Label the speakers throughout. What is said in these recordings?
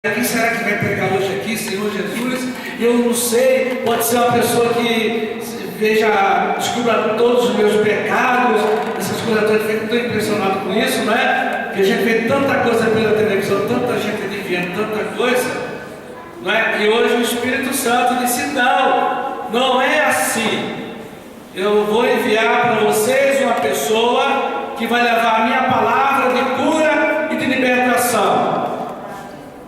Speaker 1: Quem será que vai pregar hoje aqui, Senhor Jesus? Eu não sei, pode ser uma pessoa que descubra todos os meus pecados, essas coisas todas. Eu estou impressionado com isso, não é? Porque a gente vê tanta coisa pela televisão, tanta gente adivinhando tanta coisa, não é? E hoje o Espírito Santo disse: não é assim. Eu vou enviar para vocês uma pessoa que vai levar a minha palavra de cura e de libertação.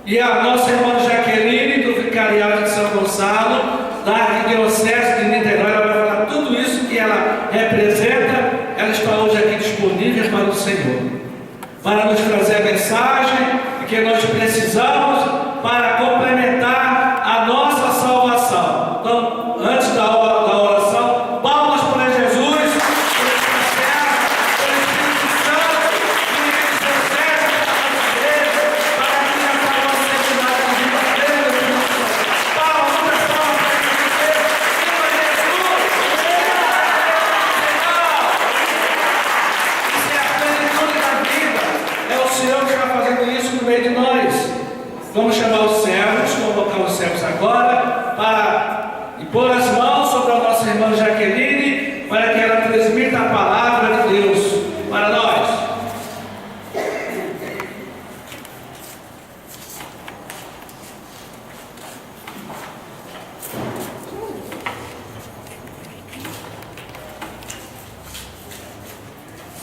Speaker 1: E a nossa irmã Jaqueline, do Vicariado de São Gonçalo, da Arquidiocese de Niterói, ela vai falar tudo isso que ela representa. Ela está hoje aqui disponível para o Senhor, para nos trazer a mensagem que nós precisamos para complementar a nossa salvação. Então, antes da oração, palmas para Jesus. Vamos chamar os servos, convocar os servos agora para pôr as mãos sobre a nossa irmã Jaqueline, para que ela transmita a palavra de Deus para nós.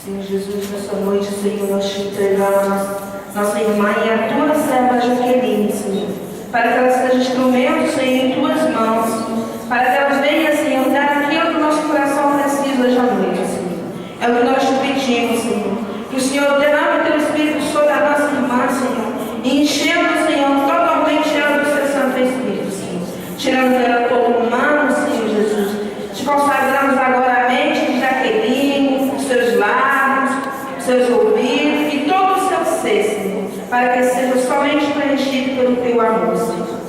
Speaker 2: Senhor Jesus, nessa noite, Senhor, nós te entregamos nossa irmã e a tua serva Jaqueline, Senhor, para que ela seja instrumento, Senhor, em tuas mãos, para que ela venha, Senhor, dar aquilo que o nosso coração precisa hoje à noite, Senhor. É o que nós te pedimos, Senhor, que o Senhor derrame o teu Espírito sobre a nossa irmã, Senhor, e enchendo, Senhor, totalmente ela do seu Santo Espírito, Senhor, tirando dela todo humano, Senhor Jesus. Te consagramos agora a mente de Jaqueline, os seus lábios, os seus ouvidos e todo o seu ser, Senhor, para que seja somente preenchido pelo teu amor, Senhor.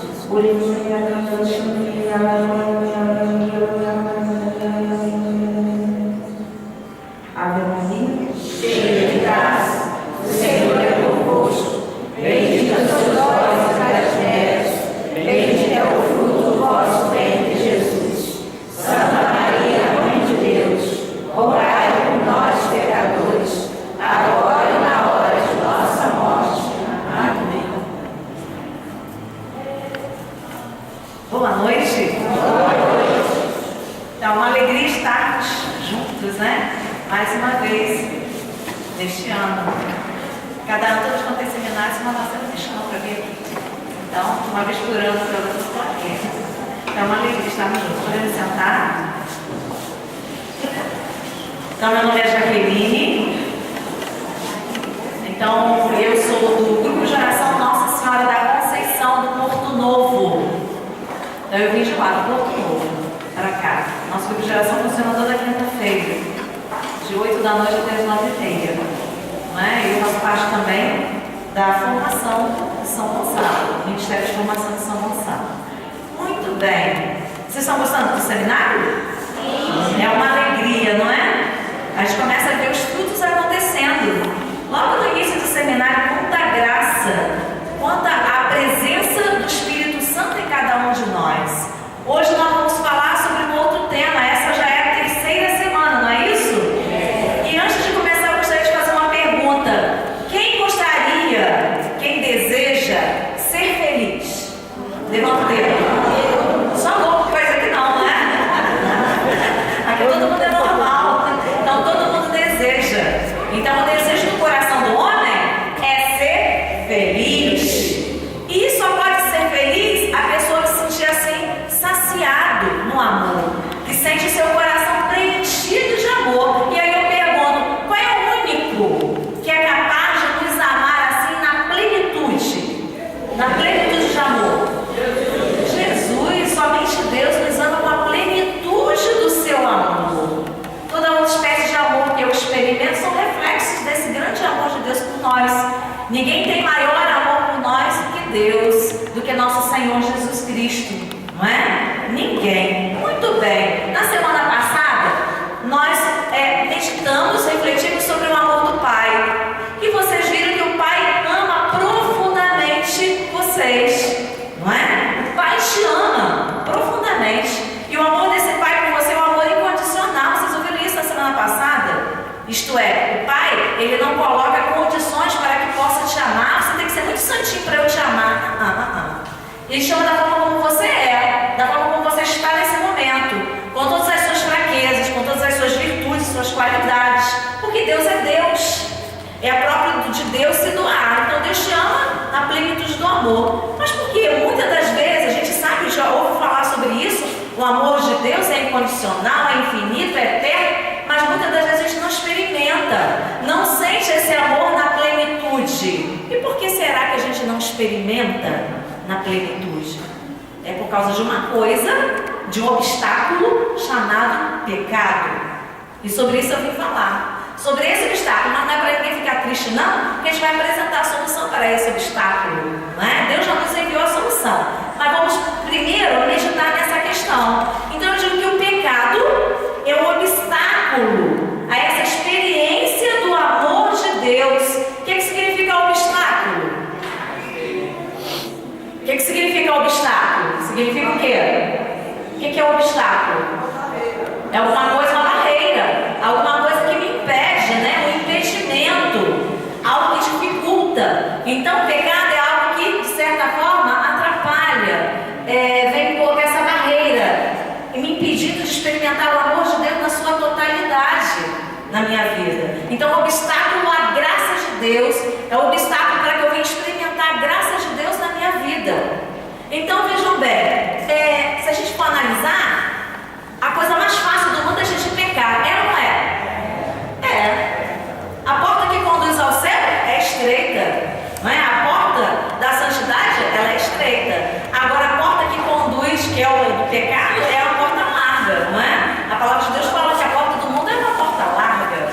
Speaker 2: Ave Maria, cheia de graça, o Senhor é convosco. Bendita sois vós entre as mulheres, bendito é o fruto do vosso ventre, Jesus. Santa Maria, Mãe de Deus, rogai por nós, pecadores, agora e na hora de nossa morte. Amém.
Speaker 3: Boa noite. É uma alegria estarmos juntos, né? Mais uma vez, neste ano. Cada ano, todos quanto tem seminário, uma nossa me chamou para vir aqui. Então, uma vez por ano, eu estou aqui. É uma alegria estarmos juntos. Podemos sentar? Então, meu nome é Jaqueline. Então, eu sou do Grupo de Oração Nossa Senhora da Conceição, do Porto Novo. Então, eu vim de lá, do Porto Novo, para cá. Nosso grupo de oração funciona toda quinta-feira, de 8 da noite até as 9h30. Não é? E eu faço parte também da formação de São Gonçalo, Ministério de Formação de São Gonçalo. Muito bem. Vocês estão gostando do seminário? Sim. É uma alegria, não é? A gente começa a ver os frutos acontecendo. Logo no início do seminário, quanta graça, quanta a presença do Espírito Santo em cada um de nós. Hoje nós vamos falar sobre um outro tema. Essa já é a terceira semana, não é isso? E antes de começar, eu gostaria de fazer uma pergunta. Quem gostaria, quem deseja ser feliz? Levanta o dedo. Só louco que vai dizer que não, né? Aqui todo mundo é normal. Então todo mundo deseja. Então o desejo do coração do homem é ser feliz. E só pode ser feliz a pessoa que se sentir assim, saciado no amor, que sente seu coração preenchido de amor. E aí eu pergunto, qual é o único que é capaz de nos amar assim na plenitude de amor? Jesus, somente Deus nos ama com a plenitude do seu amor. Toda outra espécie de amor que eu experimento são reflexos desse grande amor de Deus por nós. Ninguém tem maior amor por nós do que Deus, do que nosso Senhor Jesus Cristo, não é? Ninguém. Muito bem. Na semana passada, nós meditamos, refletimos sobre o amor do Pai. E vocês viram que o Pai ama profundamente vocês. não é? O Pai te ama profundamente. E o amor desse Pai por você é um amor incondicional. Vocês ouviram isso na semana passada? Isto é, o Pai, Ele não coloca condições para que possa te amar. Você tem que ser muito santinho para eu te amar. Ele chama da forma como você é, da forma como você está nesse momento, com todas as suas fraquezas, com todas as suas virtudes, suas qualidades. Porque Deus é Deus. É a própria de Deus se doar. Então Deus te ama na plenitude do amor. Mas porque muitas das vezes a gente sabe, já ouve falar sobre isso, o amor de Deus é incondicional, é infinito, é eterno, mas muitas das vezes a gente não experimenta, não sente esse amor na plenitude. E por que será que a gente não experimenta na plenitude? É por causa de uma coisa, de um obstáculo chamado pecado. E sobre isso eu vim falar. Sobre esse obstáculo, mas não é para ninguém ficar triste não, porque a gente vai apresentar a solução para esse obstáculo, não é? Deus já nos enviou a solução, mas vamos primeiro meditar nessa questão. Então eu digo que o pecado é um obstáculo a essa experiência do amor de Deus. O que significa obstáculo? O que significa obstáculo? Significa o quê? O que é o obstáculo? É alguma coisa, uma barreira, alguma coisa que me impede, né? Um impedimento, algo que dificulta. Então, o pecado é algo que, de certa forma, atrapalha, vem colocar essa barreira, me impedindo de experimentar o amor de Deus na sua totalidade na minha vida. Então, o obstáculo à graça de Deus é o obstáculo para que eu venha experimentar a graça de Deus na minha vida. Então, vejam bem, se a gente for analisar, a coisa mais fácil do mundo é a gente pecar, é ou não é? É. A porta que conduz ao céu é estreita, não é? A porta da santidade, ela é estreita. Agora, a porta que conduz, que é o do pecado, é a porta larga, não é? A palavra de Deus fala que a porta do mundo é uma porta larga.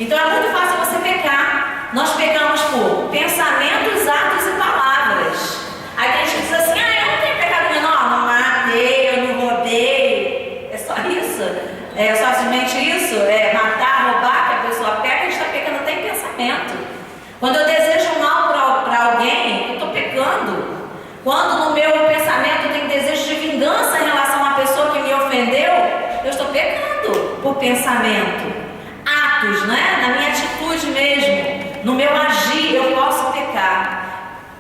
Speaker 3: Então, é muito fácil você pecar. Nós pecamos por pensamentos, atos e palavras. Aí a gente diz assim, eu não tenho pecado menor, não matei, eu não roubei. É só isso? É somente isso? É matar, roubar, que a pessoa peca, a gente está pecando até em pensamento. Quando eu desejo mal para alguém, eu estou pecando. Quando no meu pensamento eu tenho desejo de vingança em relação a uma pessoa que me ofendeu, eu estou pecando por pensamento. Atos, né? Na minha atitude mesmo, no meu agir, eu posso pecar.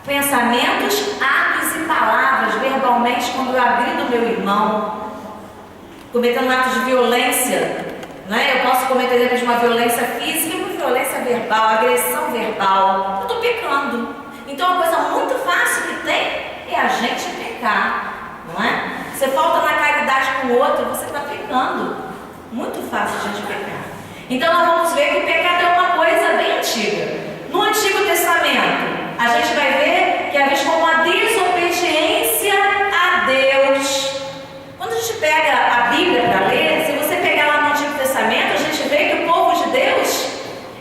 Speaker 3: Pensamentos, atos e palavras, verbalmente, quando eu agrido meu irmão, cometendo atos de violência, né? Eu posso cometer depois uma violência física e uma violência verbal, agressão verbal. Eu estou pecando. Então, uma coisa muito fácil que tem é a gente pecar, não é? Você falta na caridade com o outro, você está pecando. Muito fácil a gente pecar. Então, nós vamos ver que o pecado é uma coisa bem antiga. No Antigo Testamento, a gente vai ver que é visto como uma desobediência a Deus. Quando a gente pega a Bíblia para ler, se você pegar lá no Antigo Testamento, a gente vê que o povo de Deus,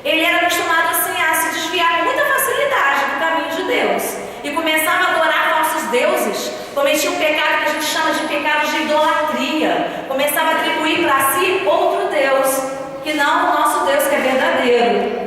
Speaker 3: ele era acostumado assim, a se desviar com muita facilidade do caminho de Deus. E começava a adorar falsos deuses, cometia um pecado que a gente chama de pecado de idolatria. Começava a atribuir para si outro Deus, que não o nosso Deus que é verdadeiro.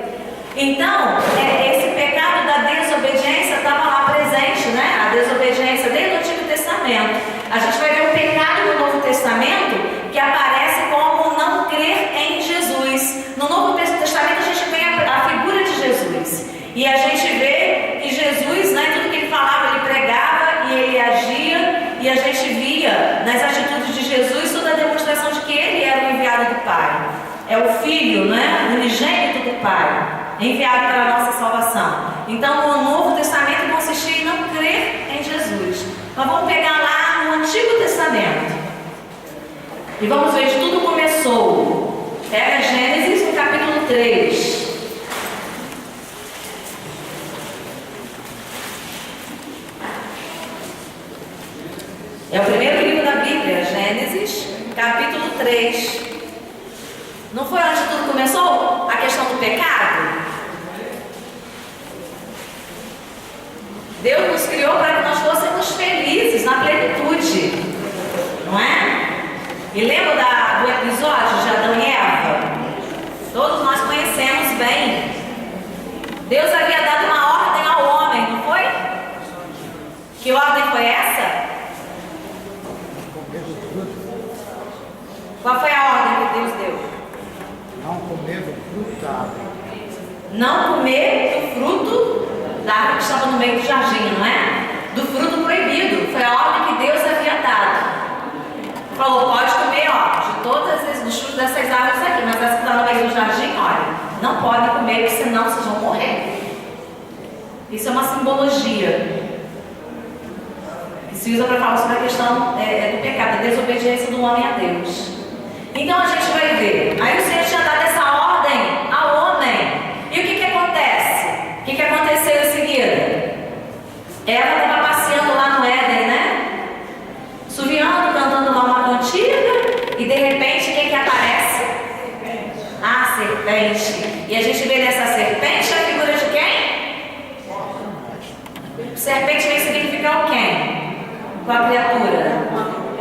Speaker 3: Então, esse pecado da desobediência estava lá presente, né? A desobediência desde o Antigo Testamento. A gente vai ver o pecado no Novo Testamento, que aparece como não crer em Jesus. No Novo Testamento a gente vê a figura de Jesus. E a gente vê que Jesus, né, tudo que ele falava, ele pregava e ele agia. E a gente via nas atitudes de Jesus toda a demonstração de que ele era o enviado do Pai. É o Filho, né? O unigênito do Pai, enviado para a nossa salvação. Então, no Novo Testamento consistia em não crer em Jesus. Nós vamos pegar lá no Antigo Testamento e vamos ver de tudo começou. Pega Gênesis no capítulo 3. É o primeiro livro da Bíblia, Gênesis, capítulo 3. Não foi onde tudo começou? A questão do pecado? Deus nos criou para que nós fôssemos felizes na plenitude, não é? E lembra do episódio de Adão e Eva? Todos nós conhecemos bem. Deus havia dado uma ordem ao homem, não foi? Que ordem foi essa? Qual foi a ordem que Deus deu?
Speaker 4: Não comer do fruto da árvore.
Speaker 3: Não comer do fruto da árvore que estava no meio do jardim, não é? Do fruto proibido. Foi a ordem que Deus havia dado. Falou, pode comer, ó, de todas dos frutos dessas árvores aqui, mas essa que está no meio do jardim, olha, não pode comer, porque senão vocês vão morrer. Isso é uma simbologia que se usa para falar sobre a questão do pecado, a desobediência do homem a Deus. Então a gente vai ver. Aí o Senhor tinha dado essa ordem ao homem. E o que acontece? O que aconteceu em seguida? Eva estava passeando lá no Éden, né? Subiando, cantando lá uma cantiga. E de repente, quem que aparece? A serpente. E a gente vê nessa serpente a figura de quem? Serpente vem significar o quem? Qual a criatura?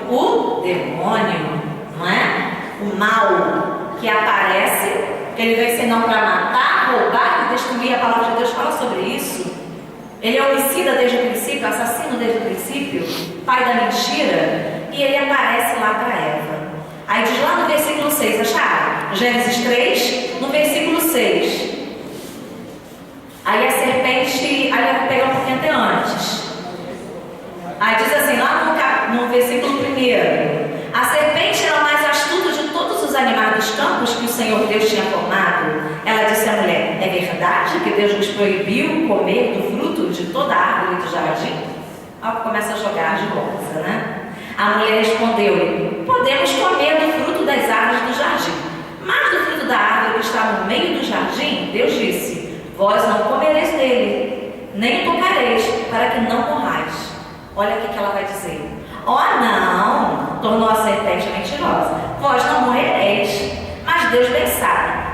Speaker 3: O demônio, não é? O mal que aparece, que ele vem senão para matar, roubar e destruir. A palavra de Deus fala sobre isso. Ele é homicida desde o princípio, assassino desde o princípio, pai da mentira, e ele aparece lá para Eva. Aí diz lá no versículo 6, acharam? Gênesis 3, no versículo 6. Aí a serpente, aí eu vou pegar um pouquinho até antes. Aí diz assim, lá no versículo 1, a serpente era mais astuta de todos os animais dos campos que o Senhor Deus tinha formado. Ela disse à mulher, é verdade que Deus nos proibiu comer do fruto de toda a árvore do jardim? Olha que começa a jogar de bolsa, né? A mulher respondeu-lhe, podemos comer do fruto das árvores do jardim, mas do fruto da árvore que está no meio do jardim, Deus disse, vós não comereis dele, nem o tocareis, para que não morrais. Olha o que ela vai dizer. Não, tornou a serpente mentirosa, vós não morrereis, mas Deus bem sabe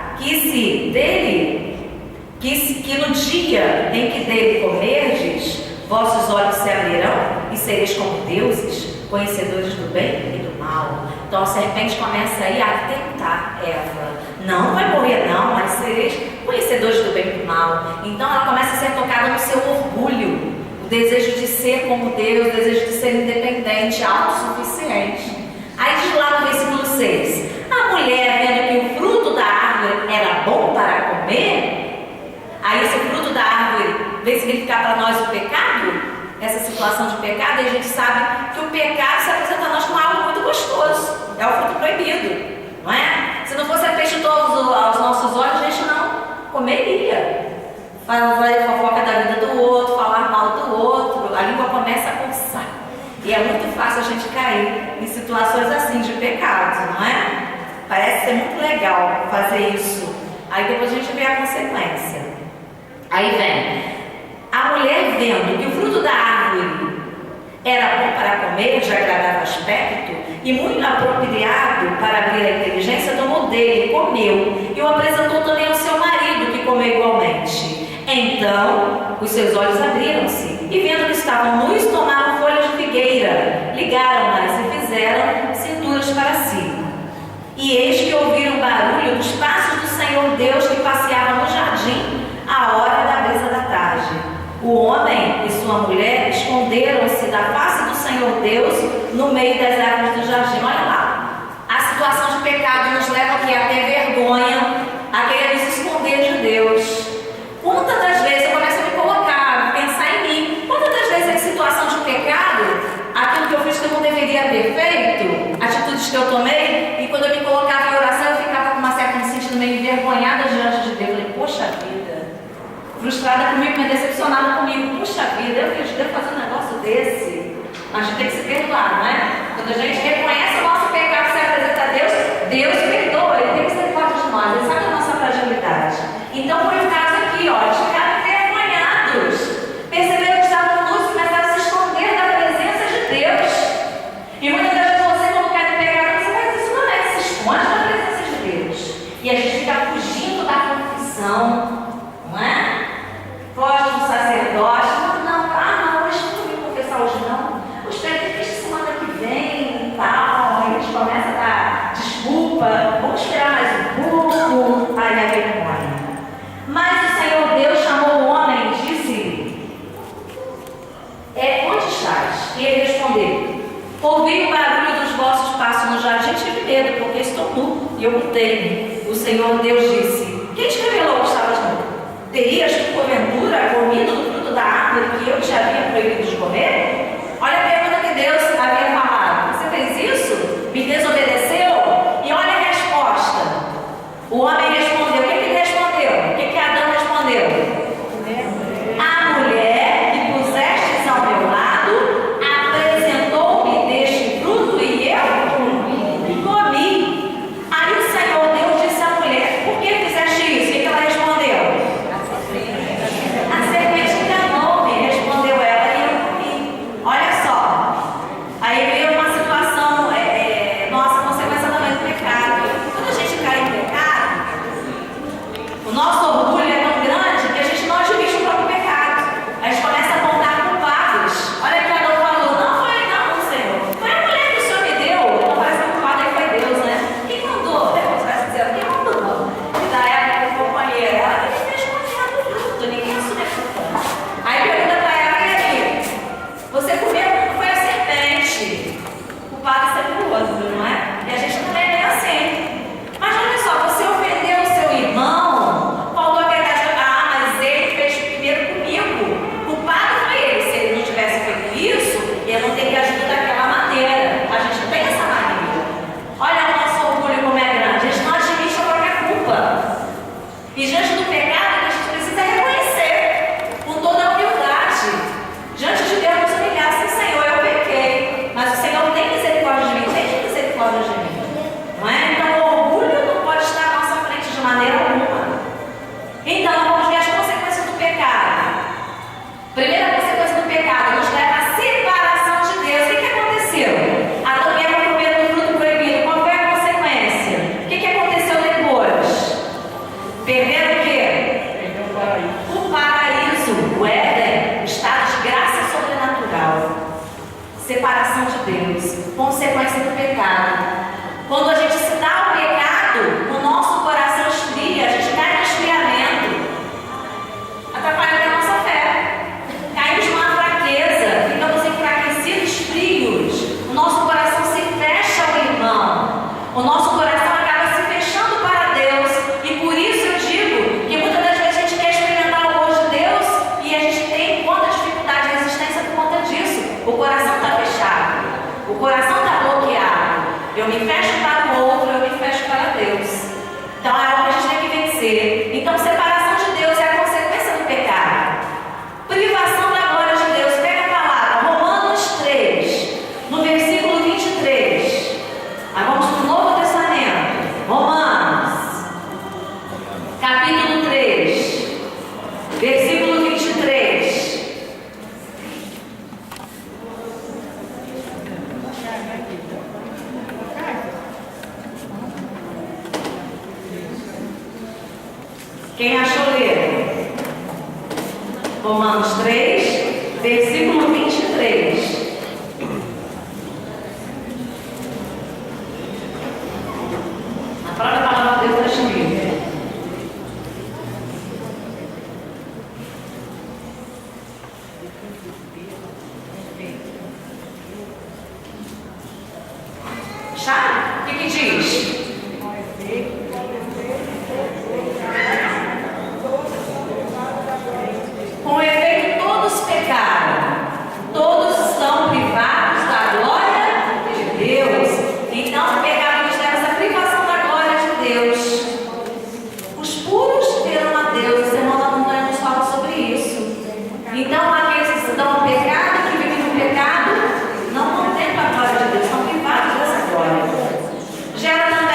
Speaker 3: que no dia em que dele comerdes, vossos olhos se abrirão e sereis como deuses, conhecedores do bem e do mal. Então a serpente começa aí a tentar Eva. Não vai morrer não, mas sereis conhecedores do bem e do mal. Então ela começa a ser tocada no seu orgulho, o desejo de ser como Deus, o desejo de ser independente, autossuficiente. Aí diz lá no versículo 6, a mulher vendo que o fruto da árvore era bom para comer, aí esse fruto da árvore vem significar para nós o pecado, essa situação de pecado, e a gente sabe que o pecado se apresenta a nós como algo muito gostoso, é o fruto proibido, não é? Se não fosse apetitoso aos nossos olhos, a gente não comeria. Fazer fofoca da vida do outro, falar mal do outro, a língua começa a coçar. E é muito fácil a gente cair em situações assim de pecado, não é? Parece ser muito legal fazer isso. Aí depois a gente vê a consequência. Aí vem, a mulher vendo que o fruto da árvore era bom para comer, de agradável aspecto, e muito apropriado para abrir a inteligência, tomou dele, comeu, e o apresentou também ao seu marido, que comeu igualmente. Então, os seus olhos abriram-se, e vendo que estavam nus, tomaram folhas de figueira, ligaram-nas e fizeram cinturas para si. E eis que ouviram o barulho dos passos do Senhor Deus que passeava no jardim, à hora da brisa da tarde. O homem e sua mulher esconderam-se da face do Senhor Deus no meio das árvores do jardim. Olha lá, a situação de pecado nos leva aqui a ter vergonha, a querer nos esconder de Deus. Quantas das vezes eu começo a me colocar, a pensar em mim, quantas das vezes em situação de pecado, aquilo que eu fiz que eu não deveria ter feito, atitudes que eu tomei, e quando eu me colocava em oração, eu ficava com uma certa me sentindo meio envergonhada diante de Deus. Eu falei, poxa vida, frustrada comigo, meio decepcionada comigo, puxa vida, eu devo fazer um negócio desse. Mas a gente tem que se perdoar, não é? Quando a gente reconhece o nosso pecado e se apresenta a Deus, Deus perdoa, Ele tem misericórdia de nós, Ele sabe a nossa fragilidade. Então foi o caso aqui, ó, eles ficaram envergonhados, perceberam que estavam nus e começaram a se esconder da presença de Deus. E muitas vezes você, quando cai no pecado, você faz isso também, se esconde da presença de Deus. E a gente fica fugindo da confissão, não é? Foge do sacerdote, não, hoje não vim confessar hoje não. Os espero que semana que vem, E ele respondeu: ouvi o barulho dos vossos passos no jardim, tive medo, porque estou nu e ocultei-me. O Senhor Deus disse: quem te revelou que estavas nu? Terias tu, porventura, comido do fruto da árvore que eu te havia proibido de comer? Olha a pergunta que Deus havia falado: você fez isso? Me desobedeceu? E olha a resposta. O homem respondeu. O que ele respondeu? O que Adão respondeu? A mulher que pusestes ao meu lado apresentou-me deste fruto e eu comi. Aí o Senhor Deus disse à mulher: por que fizeste isso? O que ela respondeu? A serpente enganou-me, respondeu ela, e eu comi. Olha só. Aí veio uma situação, nossa, consequência também do pecado. Quando a gente cai em pecado, o nosso orgulho é tão grande que a gente não admite o próprio pecado. A gente começa a apontar culpados. Olha que Adão falou: não foi não, Senhor. Foi a mulher que o Senhor me deu. Então parece que o culpado aí foi Deus, né? Quem mandou? Deus vai dizer: quem mandou? E da época do companheiro, ela que fez comer do fruto, ninguém assume a culpa. Aí pergunta pra ela: e aí? Você comeu? Foi a serpente. O culpado é sempre o outro, não é? E a gente também é assim. Mas olha só, você ofendeu o seu irmão, falou a verdade: ah, mas ele fez primeiro comigo. O culpado foi ele. Se ele não tivesse feito isso, ele não teria agido daquela maneira. A gente tem essa maneira. Olha o nosso orgulho como é grande. A gente não admite a própria culpa. E diante do pecado, a gente precisa reconhecer com toda a humildade. Diante de Deus, nos humilhar: sim, Senhor, eu pequei, mas o Senhor tem misericórdia de mim, tem misericórdia de mim. Não é? Então o orgulho não pode estar à nossa frente de maneira alguma. Então vamos ver as consequências do pecado. Primeira consequência do pecado nos leva à separação de Deus. O que aconteceu? Adão e Eva comeram do fruto proibido. Qual foi a consequência? O que aconteceu depois? Perderam o quê?
Speaker 4: Perdeu o paraíso.
Speaker 3: O paraíso, o Éden, o estado de graça sobrenatural. Separação de Deus, consequência do pecado. Quando a gente se dá ao pecado, o nosso coração esfria, a gente cai no esfriamento, atrapalhando a nossa fé. Caímos numa fraqueza, ficamos enfraquecidos, frios. O nosso coração se fecha ao irmão. O nosso coração acaba se fechando para Deus. E por isso eu digo que muitas das vezes a gente quer experimentar o amor de Deus e a gente tem muita dificuldade de resistência por conta disso. O coração está fechado. O coração está bloqueado. Eu me fecho para o outro, eu me fecho para Deus. Então é algo que a gente tem que vencer. Então separação de Deus é a consequência do pecado. Privação da glória de Deus. Pega a palavra, Romanos 3, no versículo 23. Aí vamos para o Novo Testamento. Romanos, capítulo 3, versículo 23. Quem achou ler? Romanos 3, versículo 23. A própria palavra de Deus está escrita. Sabe? O que diz? Com efeito, todos pecaram, todos estão privados da glória de Deus. Então, o pecado nos leva a essa privação da glória de Deus. Os puros verão a Deus. O Sermão da Montanha nos fala sobre isso. Então, aqueles que estão no pecado, que vivem no pecado, não contemplam a glória de Deus, são privados dessa glória. Gera também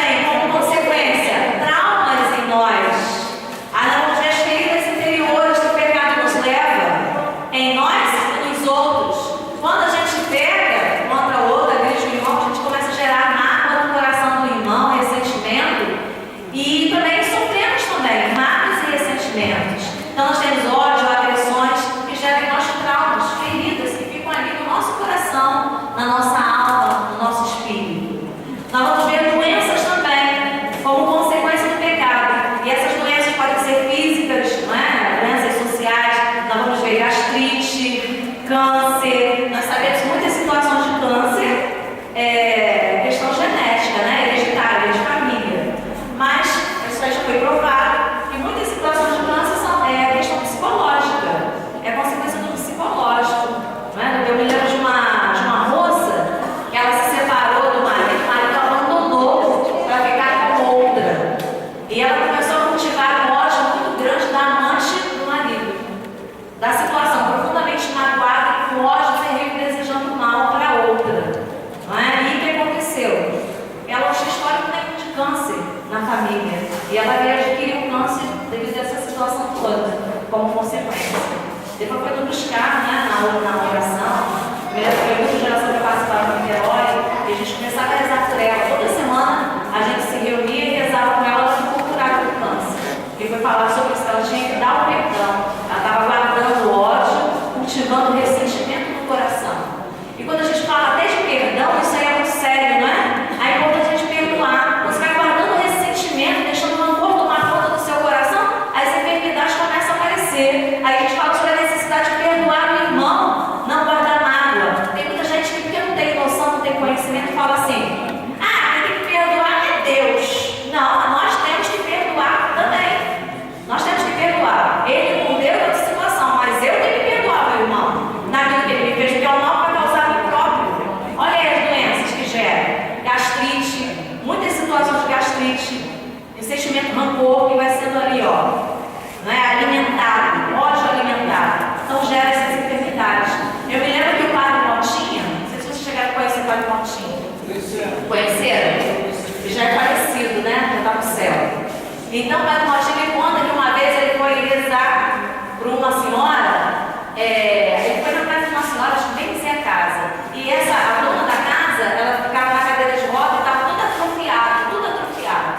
Speaker 3: Então, o Padre Motinha conta que uma vez ele foi rezar para uma senhora, ele foi na casa de uma senhora, acho que bem que a casa. E a dona da casa, ela ficava na cadeira de roda e estava toda atrofiada, tudo atrofiada.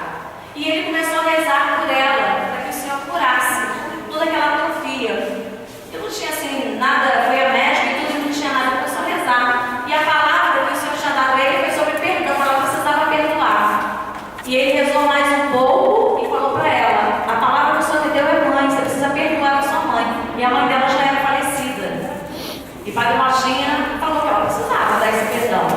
Speaker 3: E ele começou a rezar por ela, para que o Senhor curasse toda aquela atrofia. Eu não tinha assim nada, foi a médica e tudo, não tinha nada, começou a rezar. E a palavra que o Senhor tinha dado a ele foi sobre perdão, ela precisava perdoar. E ele rezou mais um pouco e falou para ela: a palavra que o Senhor me deu é mãe, você precisa perdoar a sua mãe. E a mãe dela já era falecida. E Padre Mochinha falou que ela precisava dar esse perdão,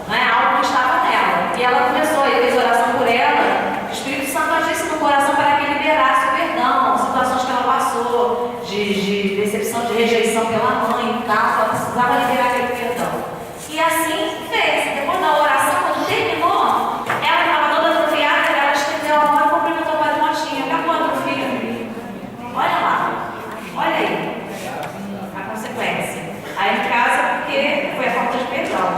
Speaker 3: não é algo que estava nela. E ela começou, ele fez oração por ela. O Espírito Santo agisse no coração para que liberasse o perdão, situações que ela passou, de decepção, de rejeição pela mãe e tal, ela precisava liberar aquele perdão. E assim fez. Depois da oração, quando terminou, ela estava toda atrofiada, ela estendeu a mão e cumprimentou o Padre Mochinha. Acabou a atrofia. Olha lá, olha aí a consequência. Aí em casa, porque foi a falta de perdão.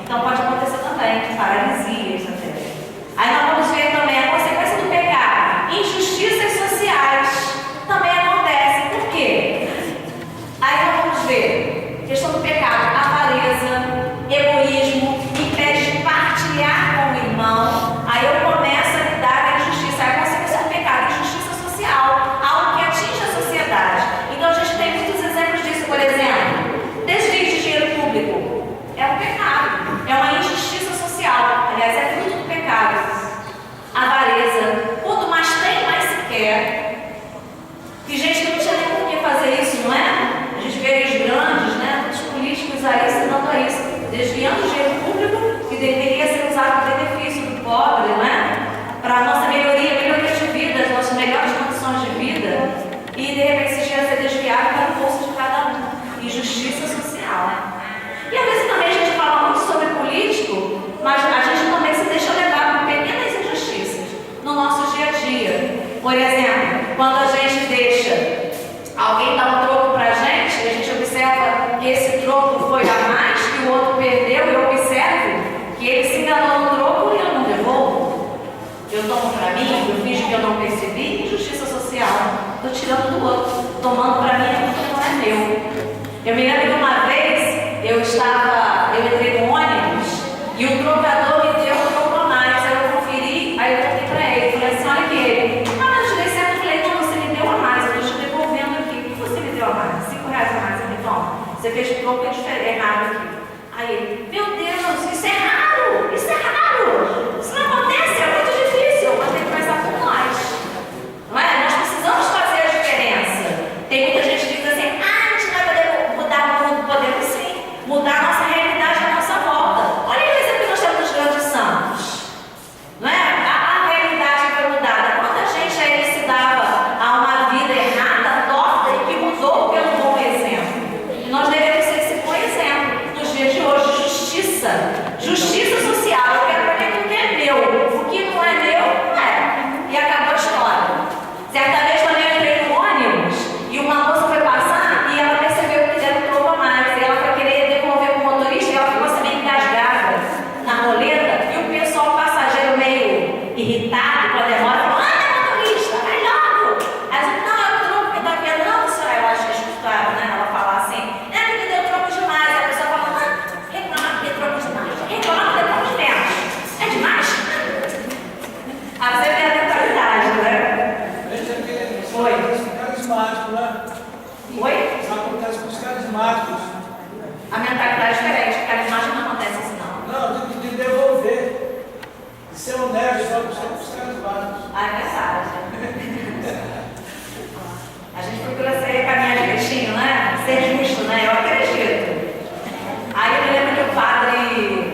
Speaker 3: Então pode acontecer também, paralisias até. Aí nós vamos ver também a consequência do pecado. Injustiças sociais também acontecem. Por quê? Aí nós vamos ver questão do pecado: avareza, egoísmo, impede de partilhar com o irmão. Aí eu começo a lidar com a injustiça. Aí a consequência do pecado: injustiça social, algo que atinge a sociedade. Então a gente tem muitos exemplos disso. Por exemplo, desvio de dinheiro público é um pecado, é uma injustiça social. Aliás, é fruto do pecado. Avareza, quanto mais tem, mais se quer. E gente que não tinha nem por que fazer isso, não é? A gente vê os grandes, né? Muitos políticos aí se dando a isso, desviando o dinheiro público que deveria ser usado para benefício do pobre, não é? Para a nossa melhoria de vida, as nossas melhores condições de vida. E de repente esse dinheiro ser desviado para o bolso de cada um. Injustiça social. E às vezes também a gente fala muito sobre político, mas a gente também se deixa levar por pequenas injustiças no nosso dia a dia. Por exemplo, quando a gente deixa alguém dar um troco para a gente observa que esse troco foi a mais, que o outro perdeu, e eu observo que ele se enganou no troco e eu não devolvo. Eu tomo para mim, eu finjo que eu não percebi. Injustiça social. Estou tirando do outro, tomando para mim aquilo que não é meu. Eu me lembro que uma vez eu entrei no ônibus e o trocador me deu um troco a mais. Aí eu conferi, aí eu contei para ele, falei assim: olha aqui. Mas eu dei certo, eu falei: não, você me deu a mais, eu estou te devolvendo aqui. O que você me deu a mais? R$5 a mais. Eu falei: toma, você fez o troco errado aqui. Aí ele: meu Deus, isso é raro, isso é raro, isso não acontece, é muito difícil. Mas tem que começar por nós, não é? Nós precisamos fazer a diferença. Tem muita gente que diz assim: a gente não vai poder mudar o mundo. Podemos sim mudar a nossa realidade à nossa volta. Olha o exemplo que nós temos dos grandes santos, não é? A realidade foi mudada. Quanta gente aí se dava a uma vida errada, torta, e que mudou pelo bom exemplo. E nós devemos ser esse bom exemplo nos dias de hoje. Justiça social. Eu quero ver o que é meu, o que não é meu, não é. E acabou a história. Certa vez também eu entrei no ônibus e uma moça foi passar e ela percebeu que deram um troco a mais. E ela foi querer devolver para o motorista e ela ficou assim meio engasgada na roleta. E o pessoal, passageiro meio irritado com a demora, falou: motorista, vai logo. Aí eu disse: não, é o troco que está vendo. Não, senhora, eu acho que escutaram, né? Ela falar assim: é que me deu troco demais. Aí a pessoa falou: reclamar que deu troco demais. Reclamar que deu troco menos. É demais? Aí você vê a mentalidade, né? Oi.
Speaker 1: Carismático, né?
Speaker 3: Oi?
Speaker 1: Isso acontece com os carismáticos.
Speaker 3: A mentalidade é diferente, porque a imagem não acontece assim, não.
Speaker 1: Não, de devolver. De ser honesto, só com os carismáticos.
Speaker 3: Ah, é verdade. A gente procura caminhar direitinho, né? Ser justo, né? Eu acredito. Aí eu me lembro que o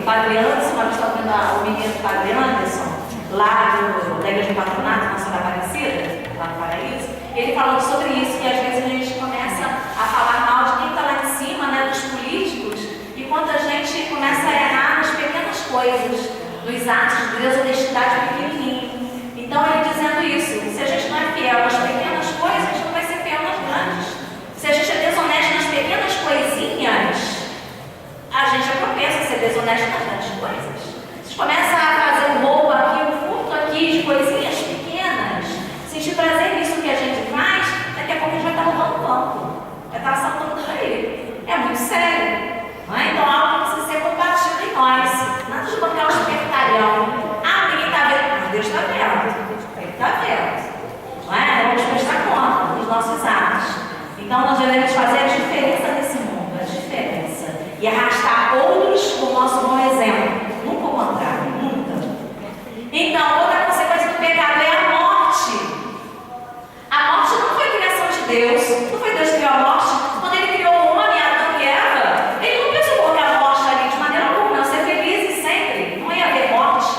Speaker 3: padre Anderson, uma vez estava vendo o menino do padre Anderson, lá da Igreja de Patronato, na Senhora Aparecida, lá no Paraíso, ele falando sobre isso, que às vezes a gente começa a falar mal de quem está lá em cima, né, dos políticos, e quando a gente começa a errar nas pequenas coisas, nos atos de desonestidade pequenininho. Então ele dizendo isso: se a gente não é fiel nas pequenas coisas, a gente não vai ser fiel nas grandes. Se a gente é desonesto nas pequenas coisinhas, a gente é propenso a ser desonesto nas grandes coisas. Se começa a fazer um roubo aqui, um furto aqui de coisinhas pequenas, se prazer nisso que a gente faz, daqui a pouco a gente vai estar roubando o banco. Vai estar assaltando por aí. É muito sério. Não é? Então algo que precisa ser combatido em nós. Nada de bancar o espertalhão. Ah, ninguém está vendo. Mas Deus está vendo. Ele está vendo. Não é? Vamos prestar conta dos nossos atos. Então nós devemos fazer a diferença nesse mundo. A diferença. E arrastar outros com o nosso bom exemplo. Nunca o contrário. Nunca. Então, outra consequência do pecado é a morte. A morte não foi criação de Deus. Não foi Deus que criou a morte. Quando ele criou o homem, Adão e Eva, ele não pensou colocar a morte ali de maneira alguma, não. Ser felizes sempre. Não ia haver morte.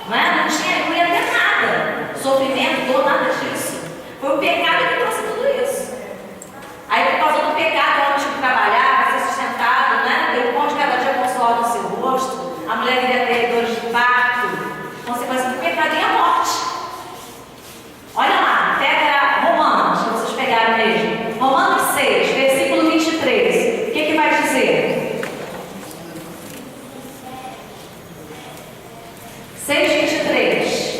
Speaker 3: Não é? Não ia ter nada. Sofrimento, dor, nada disso. Foi o pecado que trouxe tudo isso. Aí, por causa do pecado, o homem tinha que trabalhar, para ser sustentado, né? Ter o pão de cada dia consolado no seu rosto. A mulher iria ter dores de parto. Consequência do pecado e a morte. Olha lá, pega Romanos, para vocês pegarem mesmo. Romanos 6, versículo 23. O que vai dizer? 6:23.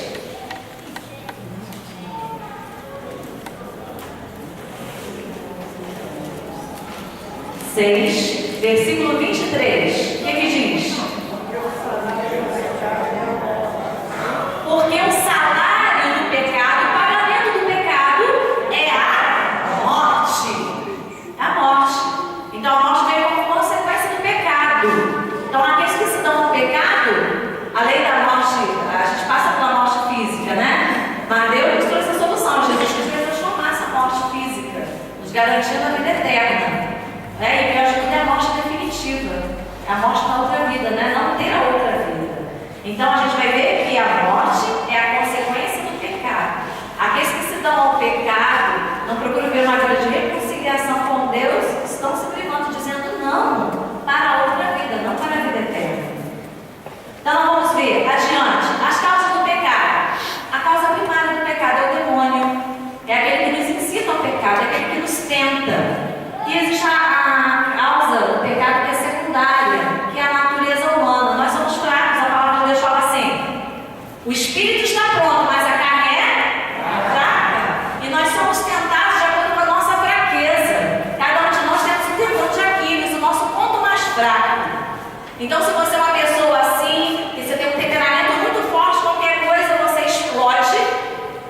Speaker 3: 6, versículo 23. O que diz? Porque o salário do pecado, o pagamento do pecado é a morte. É a morte. Então a morte veio como consequência do pecado. Então aqueles que se dão no pecado, além da morte, a gente passa pela morte física, né? Mas Deus nos trouxe a solução. Jesus Cristo vai transformar essa morte física, nos garantindo a vida eterna. E o que ajuda é a morte definitiva. É a morte na outra vida, né? Não ter a outra vida. Então a gente vai ver que a morte é a consequência do pecado. Aqueles que se dão ao pecado, não procuram ver uma vida de reconciliação com Deus, estão se privando, dizendo não para a outra vida, não para a vida eterna. Então nós vamos ver adiante as causas do pecado. A causa primária do pecado é o demônio. É aquele que nos incita ao pecado, é aquele que nos tenta. E existe a causa do pecado que é secundária, que é a natureza humana. Nós somos fracos, a palavra de Deus fala assim: o espírito está pronto, mas a carne é fraca. E nós somos tentados de acordo com a nossa fraqueza. Cada um de nós temos um tendão de Aquiles, o nosso ponto mais fraco. Então, se você é uma pessoa assim, que você tem um temperamento muito forte, qualquer coisa você explode.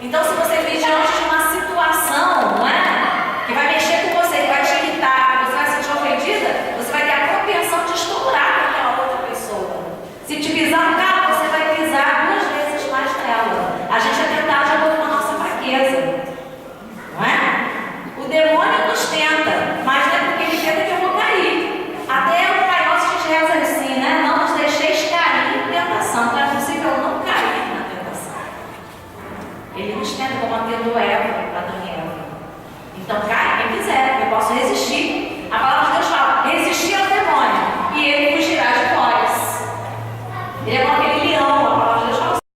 Speaker 3: Então, se você vir diante de uma situação, não é? Que vai mexer com você, que vai te irritar, que você vai se sentir ofendida, você vai ter a propensão de estourar com aquela outra pessoa. Se te pisar no carro, você vai pisar 2 vezes mais nela. A gente é tentado de acordo com a nossa fraqueza. Não é? O demônio nos tenta, mas não é porque ele tenta que eu vou cair. Até o Pai Nosso a gente reza assim, né? Não nos deixeis cair em tentação. Então é possível não cair na tentação. Ele nos tenta como atendeu Eva.